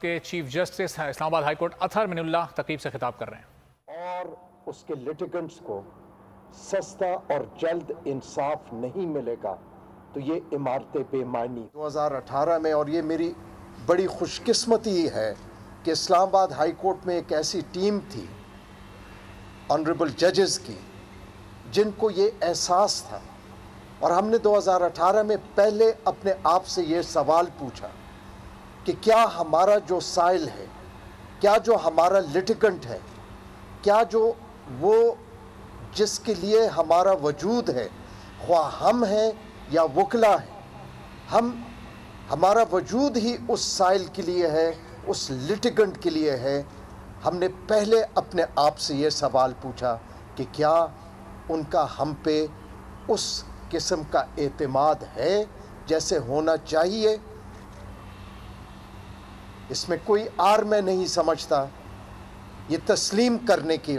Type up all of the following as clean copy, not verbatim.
کے chief justice اسلام آباد high court اطہر من اللہ تقریب سے خطاب کر رہے ہیں اور اس کے لیٹیگنٹس کو سستا اور جلد انصاف نہیں ملے گا تو یہ عمارتیں بے معنی 2018 میں، اور یہ میری بڑی خوش قسمتی ہے کہ اسلام آباد ہائی کورٹ میں ایک ایسی ٹیم تھی آنریبل ججز کی جن کو یہ احساس تھا، اور ہم نے 2018 میں پہلے اپنے آپ سے یہ سوال پوچھا کہ کیا ہمارا جو سائل ہے، کیا جو ہمارا لٹیگنٹ ہے، کیا جو وہ جس کے لیے ہمارا وجود ہے، خواہ ہم ہیں یا وکلا ہیں، ہمارا وجود ہی اس سائل کے لیے ہے، اس لٹیگنٹ کے لیے ہے۔ ہم نے پہلے اپنے آپ سے یہ سوال پوچھا کہ کیا ان کا ہم پہ اس قسم کا اعتماد ہے جیسے ہونا چاہیے۔ اس میں کوئی آر میں نہیں سمجھتا، یہ تسلیم کرنے کی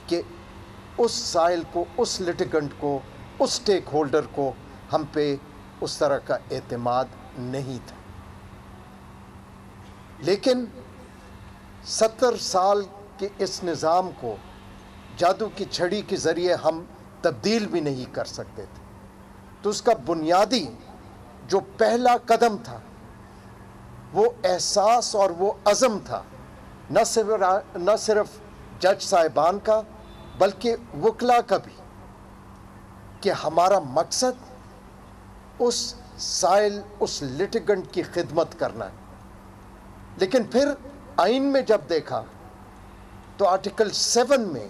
کہ اس سائل کو، اس لٹیگنٹ کو، اس سٹیک ہولڈر کو ہم پہ اس طرح کا اعتماد نہیں تھا۔ لیکن 70 سال کے اس نظام کو جادو کی چھڑی کے ذریعے ہم تبدیل بھی نہیں کر سکتے تھے، تو اس کا بنیادی جو پہلا قدم تھا وہ احساس اور وہ عزم تھا، نہ صرف جج صاحبان کا بلکہ وکلا کا بھی، کہ ہمارا مقصد اس سائل، اس لٹیگنٹ کی خدمت کرنا ہے۔ لیکن پھر آئین میں جب دیکھا تو آرٹیکل 7 میں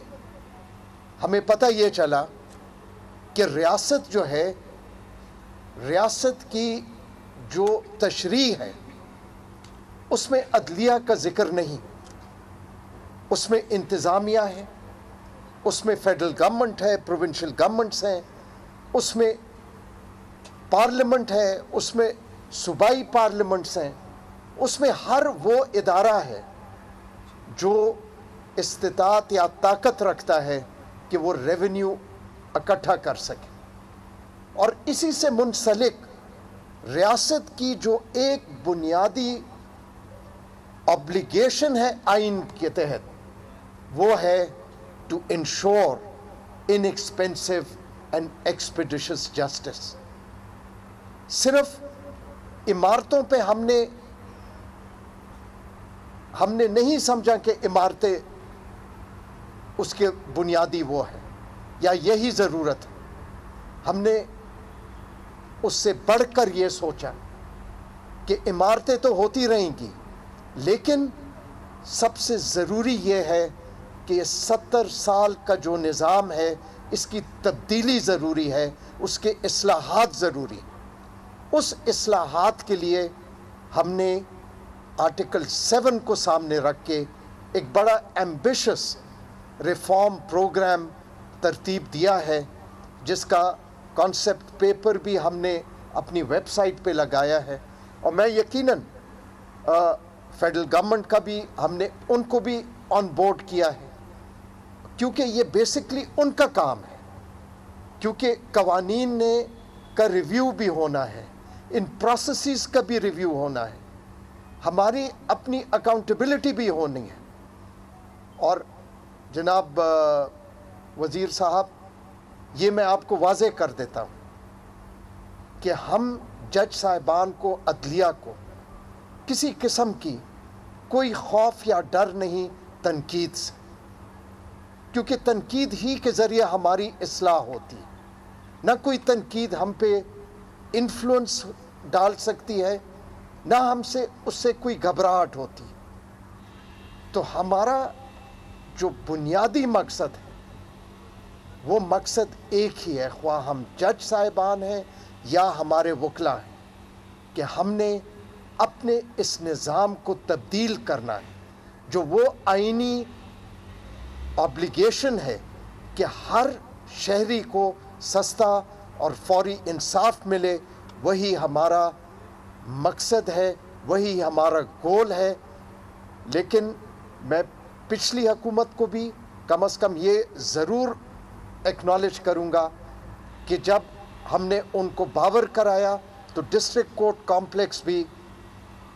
ہمیں پتہ یہ چلا کہ ریاست جو ہے، ریاست کی جو تشریح ہے اس میں عدلیہ کا ذکر نہیں، اس میں انتظامیہ ہے، اس میں فیڈرل گورنمنٹ ہے، پروونشل گورنمنٹس ہیں، اس میں پارلیمنٹ ہے، اس میں صوبائی پارلیمنٹس ہیں، اس میں ہر وہ ادارہ ہے جو استطاعت یا طاقت رکھتا ہے کہ وہ ریونیو اکٹھا کر سکے۔ اور اسی سے منسلک ریاست کی جو ایک بنیادی obligation ہے آئین کے تحت، وہ ہے to ensure inexpensive and expeditious justice۔ صرف عمارتوں پہ ہم نے نہیں سمجھا کہ عمارتیں اس کے بنیادی وہ ہے یا یہی ضرورت ہے، ہم نے اس سے بڑھ کر یہ سوچا کہ عمارتیں تو ہوتی رہیں گی، لیکن سب سے ضروری یہ ہے کہ یہ 70 سال کا جو نظام ہے اس کی تبدیلی ضروری ہے، اس کے اصلاحات ضروری ہیں۔ اس اصلاحات کے لیے ہم نے آرٹیکل 7 کو سامنے رکھ کے ایک بڑا ایمبیشس ریفارم پروگرام ترتیب دیا ہے، جس کا کانسیپٹ پیپر بھی ہم نے اپنی ویب سائٹ پہ لگایا ہے، اور میں یقیناً فیڈرل گورنمنٹ کا بھی ہم نے ان کو بھی آن بورڈ کیا ہے، کیونکہ یہ بیسکلی ان کا کام ہے، کیونکہ قوانین کا ریویو بھی ہونا ہے، ان پروسیسز کا بھی ریویو ہونا ہے، ہماری اپنی اکاؤنٹیبلٹی بھی ہونی ہے۔ اور جناب وزیر صاحب، یہ میں آپ کو واضح کر دیتا ہوں کہ ہم جج صاحبان کو، عدلیہ کو کسی قسم کی کوئی خوف یا ڈر نہیں تنقید سے، کیونکہ تنقید ہی کے ذریعے ہماری اصلاح ہوتی ہے، نہ کوئی تنقید ہم پہ انفلوئنس ڈال سکتی ہے، نہ ہم سے اس سے کوئی گھبراہٹ ہوتی۔ تو ہمارا جو بنیادی مقصد ہے وہ مقصد ایک ہی ہے، خواہ ہم جج صاحبان ہیں یا ہمارے وکلا ہیں، کہ ہم نے اپنے اس نظام کو تبدیل کرنا ہے، جو وہ آئینی obligation ہے کہ ہر شہری کو سستا اور فوری انصاف ملے، وہی ہمارا مقصد ہے، وہی ہمارا گول ہے۔ لیکن میں پچھلی حکومت کو بھی کم از کم یہ ضرور ایکنالج کروں گا کہ جب ہم نے ان کو باور کرایا تو ڈسٹرکٹ کورٹ کمپلیکس بھی